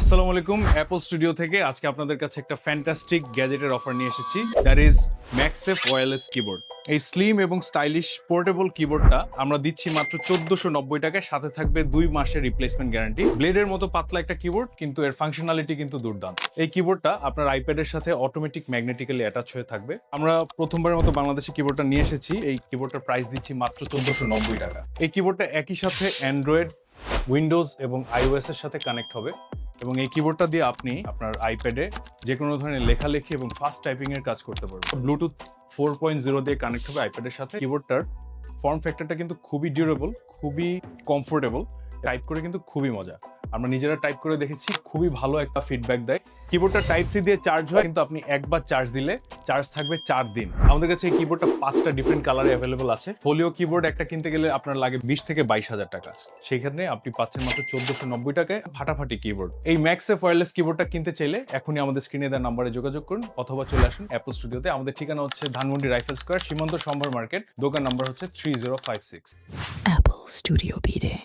আসসালামু আলাইকুম, Apple studio থেকে আজকে আপনাদের কাছে একটা ফ্যান্টাস্টিক গ্যাজেটের অফার নিয়ে এসেছি। That is MagSafe wireless keyboard. এই স্লিম এবং স্টাইলিশ পোর্টেবল কিবোর্ডটা আমরা দিচ্ছি মাত্র 1490 টাকায়, সাথে থাকবে 2 মাসের রিপ্লেসমেন্ট গ্যারান্টি। ব্লেডের মতো পাতলা একটা কিবোর্ড, কিন্তু এর ফাংশনালিটি কিন্তু দুর্দান্ত। এই কিবোর্ডটা আপনার আইপ্যাডের সাথে অটোমেটিক ম্যাগনেটিক্যালি অ্যাটাচ হয়ে থাকবে। আমরা প্রথমবারের মতো বাংলাদেশে কিবোর্ডটা নিয়ে এসেছি। এই কিবোর্ডটার প্রাইস দিচ্ছি মাত্র 1490 টাকা। এই কিবোর্ডটা একই সাথে অ্যান্ড্রয়েড, উইন্ডোজ এবং আইওএস এর সাথে কানেক্ট হবে এবং এই কিবোর্ডটা দিয়ে আপনি আপনার আইপ্যাডে যে কোনো ধরনের লেখালেখি এবং ফাস্ট টাইপিং এর কাজ করতে পারবেন। ব্লুটুথ 4.0 দিয়ে কানেক্ট হবে আইপ্যাডের সাথে। কিবোর্ডটার ফর্ম ফ্যাক্টরটা কিন্তু খুবই ডিউরেবল, খুবই কমফোর্টেবল, টাইপ করে কিন্তু খুবই মজা। আমরা নিজেরা টাইপ করে দেখেছি, খুবই ভালো একটা ফিডব্যাক দেয়। কিবোর্ডটা টাইপ সি দিয়ে চার্জ হয়, কিন্তু আপনি একবার চার্জ দিলে চার্জ থাকবে 4 দিন। আমাদের কাছে এই কিবোর্ডটা 5টা ডিফারেন্ট কালারে অ্যাভেলেবল আছে। ফোলিও কিবোর্ড একটা কিনতে গেলে আপনার লাগে 20 থেকে 22,000 টাকা, সেখানে আপনি পাচ্ছেন মাত্র 1490 টাকায় ফাটাফাটি কিবোর্ড। এই ম্যাক্সেফ ওয়্যারলেস কিবোর্ডটা কিনতে চাইলে এখনই আমাদের স্ক্রিনে দেওয়া নাম্বারে যোগাযোগ করুন অথবা চলে আসুন অ্যাপল স্টুডিওতে। আমাদের ঠিকানা হচ্ছে ধানমন্ডি রাইফেল স্কয়ার, সীমান্ত সম্ভার মার্কেট, দোকান নাম্বার হচ্ছে 3056। Apple Studio B-Day.